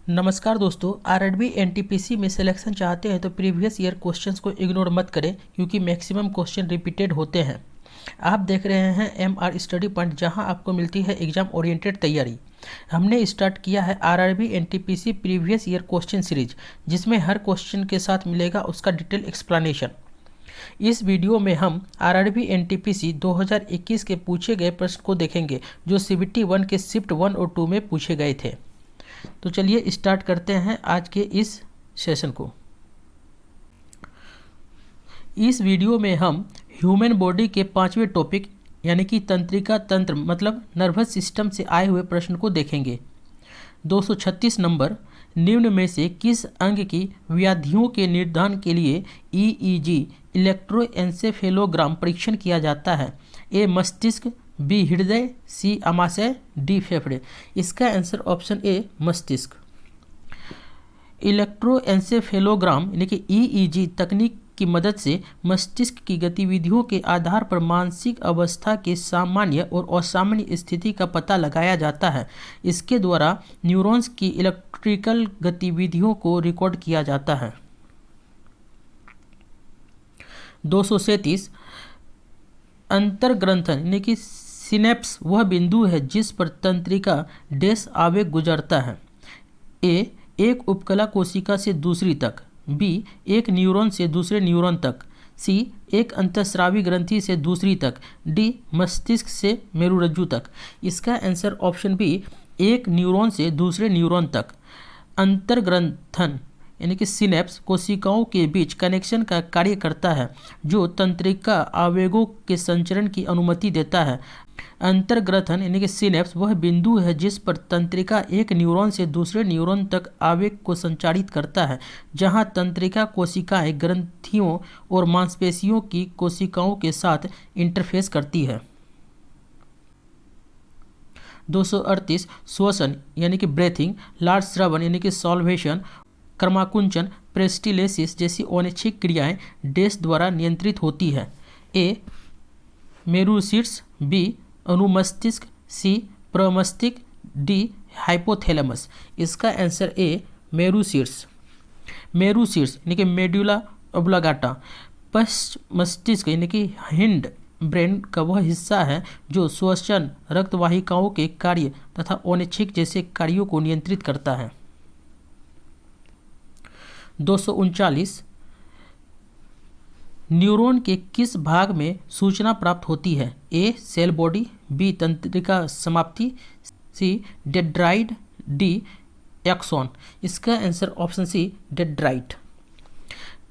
नमस्कार दोस्तों, RRB NTPC में सिलेक्शन चाहते हैं तो प्रीवियस ईयर क्वेश्चंस को इग्नोर मत करें क्योंकि मैक्सिमम क्वेश्चन रिपीटेड होते हैं। आप देख रहे हैं एमआर स्टडी पॉइंट, जहां आपको मिलती है एग्जाम ओरिएंटेड तैयारी। हमने स्टार्ट किया है RRB NTPC previous year question series, जिसमें हर क्वेश्चन के साथ मिलेगा उसका डिटेल एक्सप्लेनेशन। इस वीडियो में हम आरआरबी एनटीपीसी 2021 के पूछे गए प्रश्न को देखेंगे जो सीबीटी 1 के शिफ्ट 1 और 2 में पूछे गए थे। तो चलिए स्टार्ट करते हैं आज के इस सेशन को। इस वीडियो में हम ह्यूमन बॉडी के 5वें टॉपिक यानी कि तंत्रिका तंत्र मतलब नर्वस सिस्टम से आए हुए प्रश्न को देखेंगे। 236 नंबर, निम्न में से किस अंग की व्याधियों के निर्धारण के लिए ईईजी इलेक्ट्रोएन्सेफेलोग्राम परीक्षण किया जाता है? ए मस्तिष्क, बी हृदय, सी आमाशय, डी फेफड़े। इसका आंसर ऑप्शन ए मस्तिष्क। इलेक्ट्रोएन्सेफेलोग्राम यानी कि ईईजी तकनीक की मदद से मस्तिष्क की गतिविधियों के आधार पर मानसिक अवस्था के सामान्य और असामान्य स्थिति का पता लगाया जाता है। इसके द्वारा न्यूरॉन्स की इलेक्ट्रिकल गतिविधियों को रिकॉर्ड किया जाता है। 237 अंतर्ग्रंथन यानी कि सिनेप्स वह बिंदु है जिस पर तंत्रिका डैश आवेग गुजरता है। ए एक उपकला कोशिका से दूसरी तक, बी एक न्यूरॉन से दूसरे न्यूरॉन तक, सी एक अंतःस्रावी ग्रंथि से दूसरी तक, डी मस्तिष्क से मेरुरज्जु तक। इसका आंसर ऑप्शन बी एक न्यूरॉन से दूसरे न्यूरॉन तक। अंतर्ग्रंथन यानी कि सिनेप्स कोशिकाओं के बीच कनेक्शन का कार्य करता है जो तंत्रिका आवेगों के संचरण की अनुमति देता है। अंतर्ग्रंथन यानी कि सिनेप्स वह बिंदु है जिस पर तंत्रिका एक न्यूरॉन से दूसरे न्यूरॉन तक आवेग को संचारित करता है, जहां तंत्रिका कोशिकाएं ग्रंथियों और मांसपेशियों की कोशिकाओं के साथ इंटरफेस करती है। 238 श्वसन यानी कि ब्रेथिंग, लार्ज श्रवण यानी कि सॉल्वेशन, कर्माकुंचन, प्रेस्टिलेसिस जैसी अनैच्छिक क्रियाएं डैश द्वारा नियंत्रित होती है। ए मेरुशीर्ष, बी अनुमस्तिष्क, सी प्रमस्तिष्क, डी हाइपोथैलेमस। इसका आंसर ए मेरुशीर्ष। मेरुशीर्ष यानी कि मेडुला ऑब्लांगाटा पश्च मस्तिष्क यानी कि हिंड ब्रेन का वह हिस्सा है जो श्वसन, रक्त वाहिकाओं के कार्य तथा अनैच्छिक जैसे कार्यों को नियंत्रित करता है। 239 न्यूरॉन के किस भाग में सूचना प्राप्त होती है? ए सेल बॉडी, बी तंत्रिका समाप्ति, सी डेंड्राइट, डी एक्सॉन। इसका आंसर ऑप्शन सी डेंड्राइट।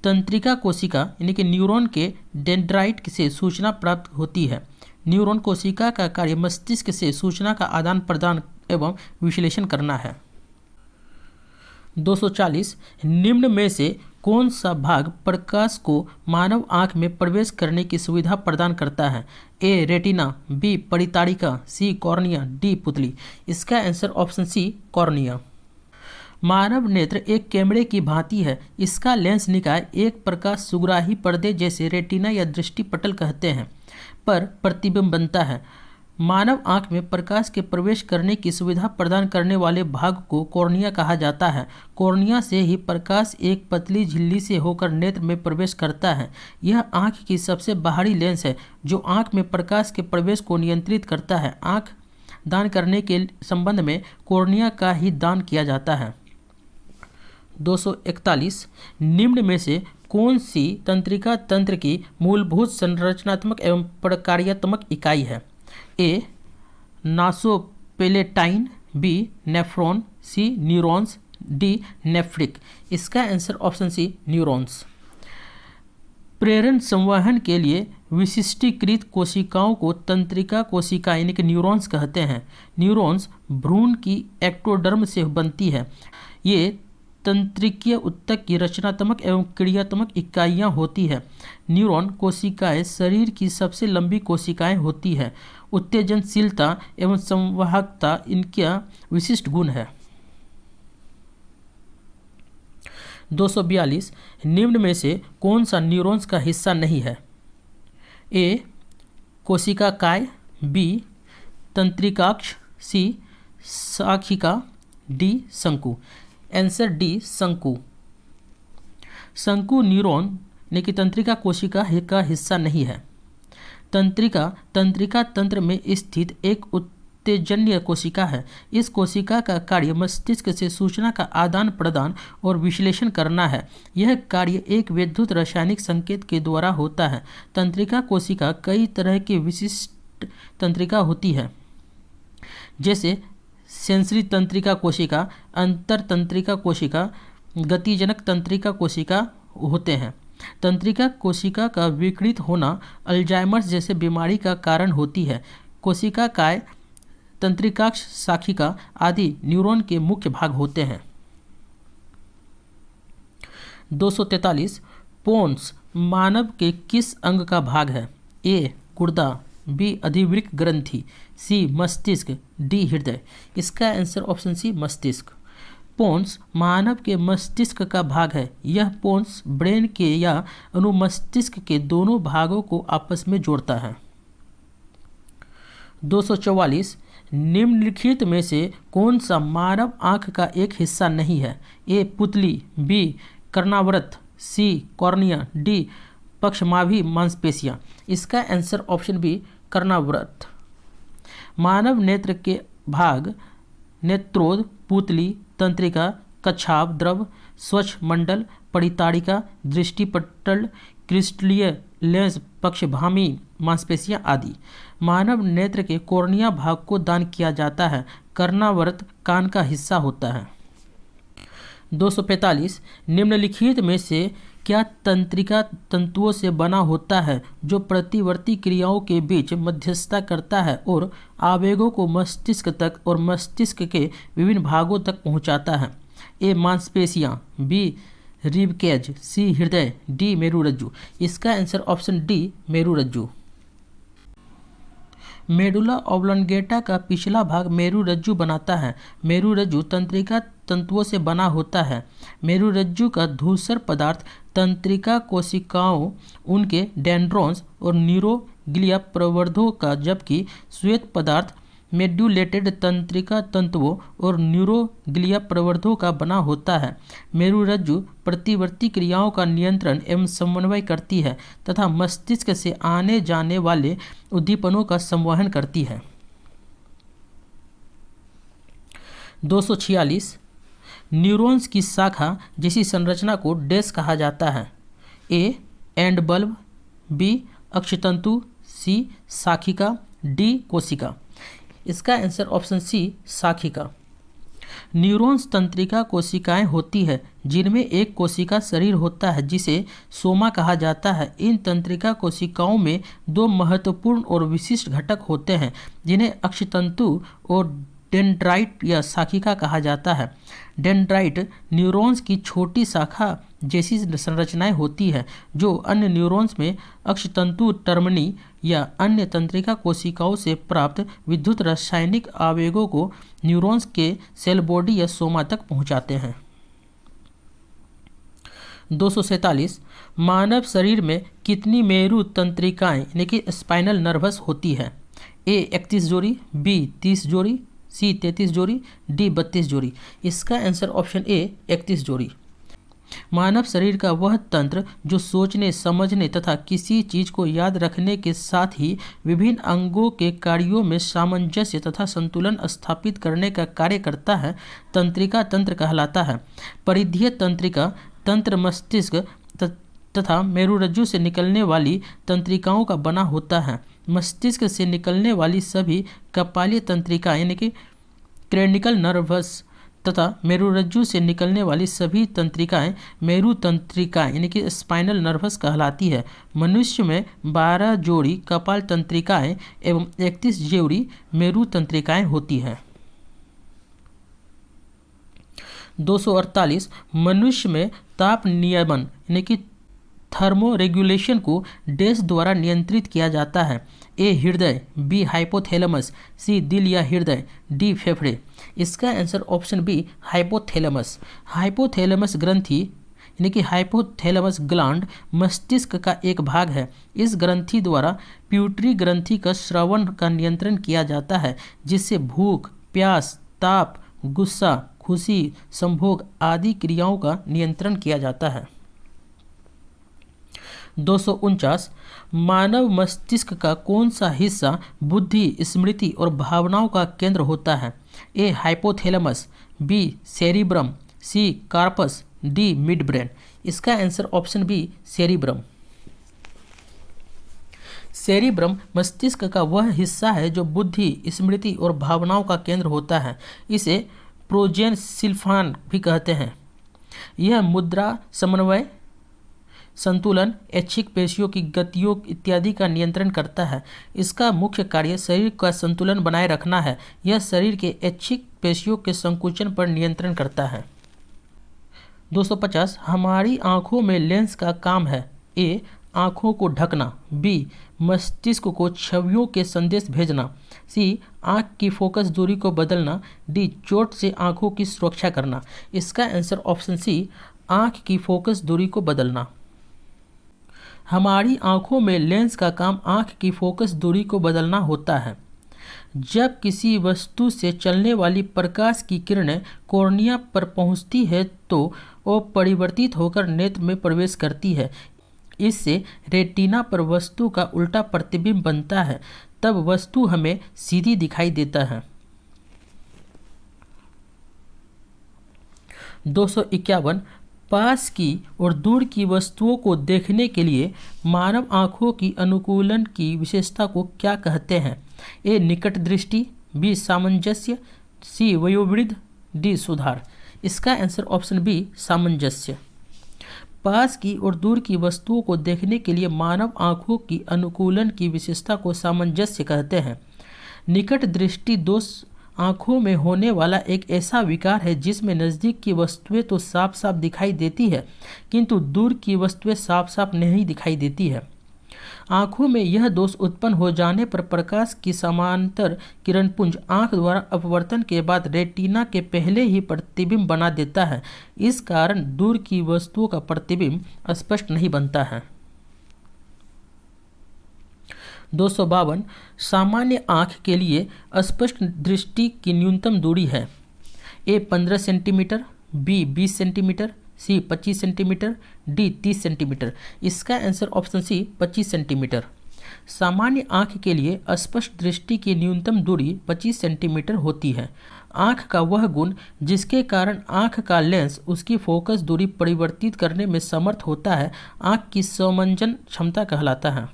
तंत्रिका कोशिका यानी कि न्यूरॉन के डेंड्राइट से सूचना प्राप्त होती है। न्यूरॉन कोशिका का कार्य मस्तिष्क से सूचना का आदान प्रदान एवं विश्लेषण करना है। 240 निम्न में से कौन सा भाग प्रकाश को मानव आंख में प्रवेश करने की सुविधा प्रदान करता है? ए रेटिना, बी परिताड़िका, सी कॉर्निया, डी पुतली। इसका आंसर ऑप्शन सी कॉर्निया। मानव नेत्र एक कैमरे की भांति है। इसका लेंस निकाय एक प्रकाश सुग्राही पर्दे जैसे रेटिना या दृष्टिपटल कहते हैं पर प्रतिबिंब बनता है। मानव आंख में प्रकाश के प्रवेश करने की सुविधा प्रदान करने वाले भाग को कॉर्निया कहा जाता है। कॉर्निया से ही प्रकाश एक पतली झिल्ली से होकर नेत्र में प्रवेश करता है। यह आंख की सबसे बाहरी लेंस है जो आंख में प्रकाश के प्रवेश को नियंत्रित करता है। आंख दान करने के संबंध में कॉर्निया का ही दान किया जाता है। 241 निम्न में से कौन सी तंत्रिका तंत्र की मूलभूत संरचनात्मक एवं प्रकार्यात्मक इकाई है? ए नासोपेलेटाइन, बी नेफ्रॉन, सी न्यूरॉन्स, डी नेफ्रिक। इसका आंसर ऑप्शन सी न्यूरॉन्स। प्रेरण संवहन के लिए विशिष्टीकृत कोशिकाओं को तंत्रिका कोशिका यानी कि न्यूरॉन्स कहते हैं। न्यूरॉन्स भ्रूण की एक्टोडर्म से बनती है। ये तंत्रिकीय ऊतक की रचनात्मक एवं क्रियात्मक इकाइयाँ होती है। न्यूरॉन कोशिकाएं शरीर की सबसे लंबी कोशिकाएं होती है। उत्तेजनशीलता एवं संवाहकता इनका विशिष्ट गुण है। 242 निम्न में से कौन सा न्यूरॉन्स का हिस्सा नहीं है? ए कोशिका काय, बी तंत्रिकाक्ष, सी शाखिका, डी शंकु। आंसर डी शंकु। शंकु न्यूरॉन यानी कि तंत्रिका कोशिका का हिस्सा नहीं है। तंत्रिका तंत्र में स्थित एक उत्तेजन्य कोशिका है। इस कोशिका का कार्य मस्तिष्क से सूचना का आदान प्रदान और विश्लेषण करना है। यह कार्य एक विद्युत रासायनिक संकेत के द्वारा होता है। तंत्रिका कोशिका कई तरह की विशिष्ट तंत्रिका होती है, जैसे सेंसरी तंत्रिका कोशिका, अंतर तंत्रिका कोशिका, गतिजनक तंत्रिका कोशिका होते हैं। तंत्रिका कोशिका का विकृत होना अल्जाइमर्स जैसे बीमारी का कारण होती है। कोशिका काय, तंत्रिकाक्ष, शाखिका आदि न्यूरॉन के मुख्य भाग होते हैं। 243 पोन्स मानव के किस अंग का भाग है? ए गुर्दा, बी अधिवृक्क ग्रंथि, सी मस्तिष्क, डी हृदय। इसका आंसर ऑप्शन सी मस्तिष्क। पोन्स मानव के मस्तिष्क का भाग है। यह पोन्स ब्रेन के या अनुमस्तिष्क के दोनों भागों को आपस में जोड़ता है। 244 निम्नलिखित में से कौन सा मानव आंख का एक हिस्सा नहीं है? ए पुतली, बी कर्णावृत, सी कॉर्निया, डी पक्षमाभी मांसपेशियां। इसका आंसर ऑप्शन बी कर्णावृत। मानव नेत्र के भाग नेत्रोद, पुतली, तंत्रिका, कच्छाप द्रव, स्वच्छ मंडल, परिताड़िका, दृष्टिपटल, क्रिस्टलीय लेंस, पक्षभामी मांसपेशियां आदि। मानव नेत्र के कॉर्निया भाग को दान किया जाता है। कर्णावृत कान का हिस्सा होता है। 245 निम्नलिखित में से क्या तंत्रिका तंतुओं से बना होता है जो प्रतिवर्ती क्रियाओं के बीच मध्यस्थता करता है और आवेगों को मस्तिष्क तक और मस्तिष्क के विभिन्न भागों तक पहुंचाता है? ए मांसपेशियां, बी रिबकेज, सी हृदय, डी मेरुरज्जु। इसका आंसर ऑप्शन डी मेरुरज्जु। मेडुला ऑब्लोंगेटा का पिछला भाग मेरुरज्जु बनाता है। मेरुरज्जु तंत्रिका तंतुओं से बना होता है। मेरुरज्जु का धूसर पदार्थ तंत्रिका कोशिकाओं, उनके डेंड्रॉन्स और न्यूरोग्लिया प्रवर्धों का, जबकि श्वेत पदार्थ मेड्यूलेटेड तंत्रिका तंतुओं और न्यूरोग्लिया प्रवर्धों का बना होता है। मेरुरज्जु प्रतिवर्ती क्रियाओं का नियंत्रण एवं समन्वय करती है तथा मस्तिष्क से आने जाने वाले उद्दीपनों का संवहन करती है। 246 न्यूरॉन्स की शाखा जैसी संरचना को डैश कहा जाता है? ए एंड बल्ब, बी अक्षतंतु, सी शाखिका, डी कोशिका। इसका आंसर ऑप्शन सी शाखिका। न्यूरॉन्स तंत्रिका कोशिकाएं होती है जिनमें एक कोशिका शरीर होता है जिसे सोमा कहा जाता है। इन तंत्रिका कोशिकाओं में दो महत्वपूर्ण और विशिष्ट घटक होते हैं जिन्हें अक्षतंतु और डेंड्राइट या शाखिका कहा जाता है। डेंड्राइट न्यूरॉन्स की छोटी शाखा जैसी संरचनाएं होती है जो अन्य न्यूरॉन्स में अक्षतंतु टर्मिनी या अन्य तंत्रिका कोशिकाओं से प्राप्त विद्युत रासायनिक आवेगों को न्यूरॉन्स के सेल बॉडी या सोमा तक पहुंचाते हैं। 247 मानव शरीर में कितनी मेरु तंत्रिकाएं यानी कि स्पाइनल नर्वस होती है? ए 31 जोड़ी, बी 30 जोड़ी, सी 33 जोड़ी, डी 32 जोड़ी। इसका आंसर ऑप्शन ए 31 जोड़ी। मानव शरीर का वह तंत्र जो सोचने, समझने तथा किसी चीज को याद रखने के साथ ही विभिन्न अंगों के कार्यों में सामंजस्य तथा संतुलन स्थापित करने का कार्य करता है, तंत्रिका तंत्र कहलाता है। परिधीय तंत्रिका तंत्र मस्तिष्क तथा मेरुरज्जु से निकलने वाली तंत्रिकाओं का बना होता है। मस्तिष्क से निकलने वाली सभी कपालीय तंत्रिकाएं यानी कि क्रेनिकल नर्वस तथा मेरुरज्जु से निकलने वाली सभी तंत्रिकाएं मेरु तंत्रिकाएं यानी कि स्पाइनल नर्वस कहलाती है। मनुष्य में 12 जोड़ी कपाल तंत्रिकाएं एवं 31 जोड़ी मेरु तंत्रिकाएं होती हैं। 248 मनुष्य में ताप नियमन यानी कि थर्मो रेगुलेशन को डैश द्वारा नियंत्रित किया जाता है? ए हृदय, बी हाइपोथैलेमस, सी दिल या हृदय, डी फेफड़े। इसका answer option B hypothalamus. Hypothalamus ग्रंथि यानी कि हाइपोथैलेमस ग्लैंड मस्तिष्क का एक भाग है। इस ग्रंथि द्वारा प्यूटरी ग्रंथि का श्रवण का नियंत्रण किया जाता है जिससे भूख, प्यास, ताप, गुस्सा, खुशी, संभोग आदि क्रियाओं का नियंत्रण किया जाता है। 249 मानव मस्तिष्क का कौन सा हिस्सा बुद्धि, स्मृति और भावनाओं का केंद्र होता है? A hypothalamus, B cerebrum, C carpus, D mid brain. इसका answer option B cerebrum. Cerebrum मस्तिष्क का वह हिस्सा है जो बुद्धि, स्मृति और भावनाओं का केंद्र होता है। इसे प्रोजेनसिल्फान भी कहते हैं। यह मुद्रा, समन्वय, संतुलन, ऐच्छिक पेशियों की गतियों इत्यादि का नियंत्रण करता है। इसका मुख्य कार्य शरीर का संतुलन बनाए रखना है। यह शरीर के ऐच्छिक पेशियों के संकुचन पर नियंत्रण करता है। 250 हमारी आंखों में लेंस का काम है। ए आंखों को ढकना, बी मस्तिष्क को छवियों के संदेश भेजना, सी आंख की फोकस दूरी को बदलना, डी चोट से आंखों की सुरक्षा करना। इसका आंसर ऑप्शन सी आंख की फोकस दूरी को बदलना। हमारी आंखों में लेंस का काम आंख की फोकस दूरी को बदलना होता है। जब किसी वस्तु से चलने वाली प्रकाश की किरणें कॉर्निया पर पहुंचती है तो वो परिवर्तित होकर नेत्र में प्रवेश करती है। इससे रेटिना पर वस्तु का उल्टा प्रतिबिंब बनता है, तब वस्तु हमें सीधी दिखाई देता है। 251 पास की और दूर की वस्तुओं को देखने के लिए मानव आँखों की अनुकूलन की विशेषता को क्या कहते हैं? ए निकट दृष्टि, बी सामंजस्य, सी वयोवृद्ध, डी सुधार। इसका आंसर ऑप्शन बी सामंजस्य। पास की और दूर की वस्तुओं को देखने के लिए मानव आँखों की अनुकूलन की विशेषता को सामंजस्य कहते हैं। निकट दृष्टि दोष आँखों में होने वाला एक ऐसा विकार है जिसमें नज़दीक की वस्तुएं तो साफ साफ दिखाई देती है किंतु दूर की वस्तुएं साफ साफ नहीं दिखाई देती है। आँखों में यह दोष उत्पन्न हो जाने पर प्रकाश की समांतर किरणपुंज आँख द्वारा अपवर्तन के बाद रेटिना के पहले ही प्रतिबिंब बना देता है। इस कारण दूर की वस्तुओं का प्रतिबिंब स्पष्ट नहीं बनता है। 252 सामान्य आँख के लिए स्पष्ट दृष्टि की न्यूनतम दूरी है। ए 15 सेंटीमीटर, बी 20 सेंटीमीटर, सी 25 सेंटीमीटर, डी 30 सेंटीमीटर। इसका आंसर ऑप्शन सी 25 सेंटीमीटर। सामान्य आँख के लिए स्पष्ट दृष्टि की न्यूनतम दूरी 25 सेंटीमीटर होती है। आँख का वह गुण जिसके कारण आँख का लेंस उसकी फोकस दूरी परिवर्तित करने में समर्थ होता है आँख की समंजन क्षमता कहलाता है।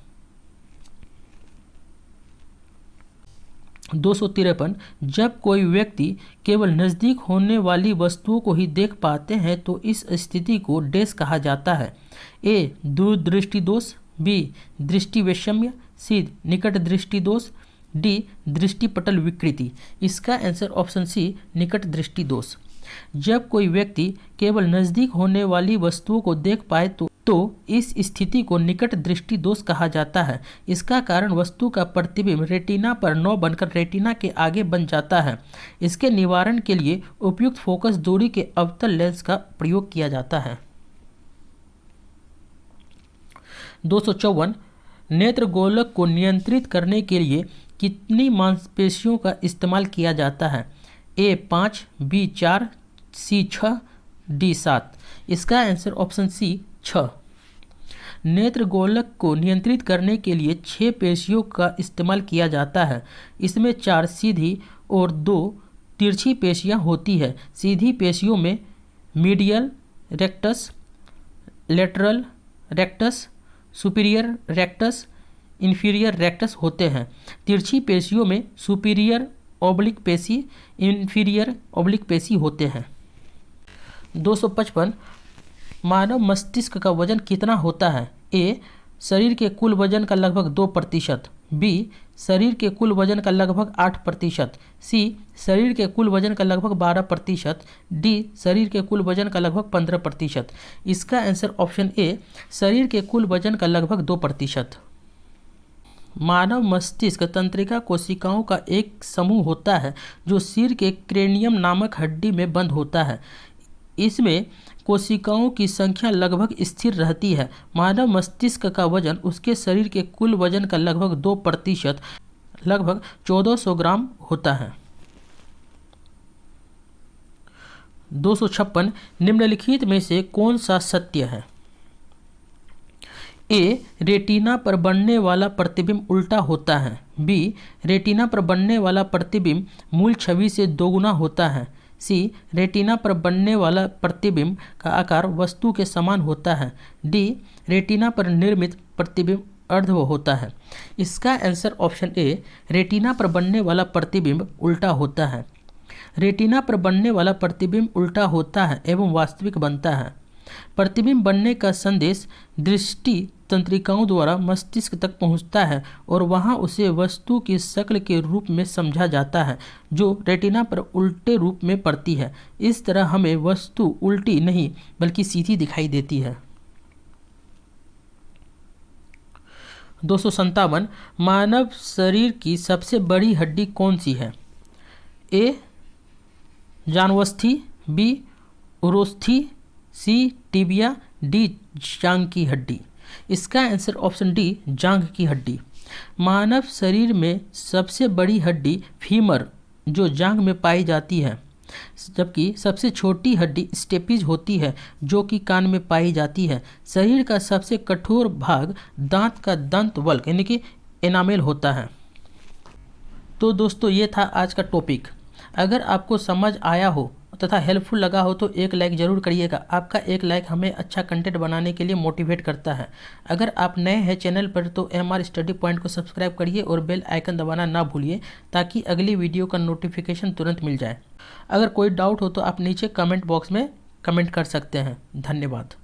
253 जब कोई व्यक्ति केवल नज़दीक होने वाली वस्तुओं को ही देख पाते हैं तो इस स्थिति को डैश कहा जाता है। ए दूरदृष्टि दोष, बी दृष्टि वैषम्य, सी निकट दृष्टि दोष, डी दृष्टिपटल विकृति। इसका आंसर ऑप्शन सी निकट दृष्टि दोष। जब कोई व्यक्ति केवल नज़दीक होने वाली वस्तुओं को देख पाए तो इस स्थिति को निकट दृष्टि दोष कहा जाता है। इसका कारण वस्तु का प्रतिबिंब रेटिना पर न बनकर रेटिना के आगे बन जाता है। इसके निवारण के लिए उपयुक्त फोकस दूरी के अवतल लेंस का प्रयोग किया जाता है। 254 नेत्र गोलक को नियंत्रित करने के लिए कितनी मांसपेशियों का इस्तेमाल किया जाता है? ए 5, बी 4, सी 6, डी 7। इसका आंसर ऑप्शन सी 6। नेत्र गोलक को नियंत्रित करने के लिए 6 पेशियों का इस्तेमाल किया जाता है। इसमें 4 सीधी और 2 तिरछी पेशियां होती है। सीधी पेशियों में medial rectus, lateral rectus, superior rectus, inferior rectus होते हैं। तिरछी पेशियों में सुपीरियर ऑब्लिक पेशी, इन्फीरियर ऑब्लिक पेशी होते हैं। 255 मानव मस्तिष्क का वजन कितना होता है? ए शरीर के कुल वजन का लगभग 2%, बी शरीर के कुल वजन का लगभग 8%, सी शरीर के कुल वजन का लगभग 12%, डी शरीर के कुल वजन का लगभग 15%। इसका आंसर ऑप्शन ए शरीर के कुल वजन का लगभग 2%। मानव मस्तिष्क तंत्रिका कोशिकाओं का एक समूह होता है जो सिर के क्रेनियम नामक हड्डी में बंद होता है। इसमें कोशिकाओं की संख्या लगभग स्थिर रहती है। मानव मस्तिष्क का वजन उसके शरीर के कुल वजन का लगभग 2%, लगभग 1400 ग्राम होता है। 256 निम्नलिखित में से कौन सा सत्य है? ए, रेटिना पर बनने वाला प्रतिबिंब उल्टा होता है। बी, रेटिना पर बनने वाला प्रतिबिंब मूल छवि से दोगुना होता है। सी, रेटिना पर बनने वाला प्रतिबिंब का आकार वस्तु के समान होता है। डी, रेटिना पर निर्मित प्रतिबिंब अर्धव होता है। इसका आंसर ऑप्शन ए, रेटिना पर बनने वाला प्रतिबिंब उल्टा होता है। रेटिना पर बनने वाला प्रतिबिंब उल्टा होता है एवं वास्तविक बनता है। प्रतिबिंब बनने का संदेश दृष्टि तंत्रिकाओं द्वारा मस्तिष्क तक पहुंचता है और वहां उसे वस्तु की शक्ल के रूप में समझा जाता है जो रेटिना पर उल्टे रूप में पड़ती है। इस तरह हमें वस्तु उल्टी नहीं बल्कि सीधी दिखाई देती है। 257 मानव शरीर की सबसे बड़ी हड्डी कौन सी है? ए, जान्हवस्थी। बी, उरोस्थी। सी, टिबिया। डी, जांघ की हड्डी। इसका आंसर ऑप्शन डी, जांघ की हड्डी। मानव शरीर में सबसे बड़ी हड्डी फीमर जो जांघ में पाई जाती है, जबकि सबसे छोटी हड्डी स्टेपिज होती है जो कि कान में पाई जाती है। शरीर का सबसे कठोर भाग दांत का दंतवल्क यानी कि एनामेल होता है। तो दोस्तों ये था आज का टॉपिक। अगर आपको समझ आया हो तथा हेल्पफुल लगा हो तो एक लाइक ज़रूर करिएगा। आपका एक लाइक हमें अच्छा कंटेंट बनाने के लिए मोटिवेट करता है। अगर आप नए हैं चैनल पर तो MR स्टडी पॉइंट को सब्सक्राइब करिए और बेल आइकन दबाना ना भूलिए ताकि अगली वीडियो का नोटिफिकेशन तुरंत मिल जाए। अगर कोई डाउट हो तो आप नीचे कमेंट बॉक्स में कमेंट कर सकते हैं। धन्यवाद।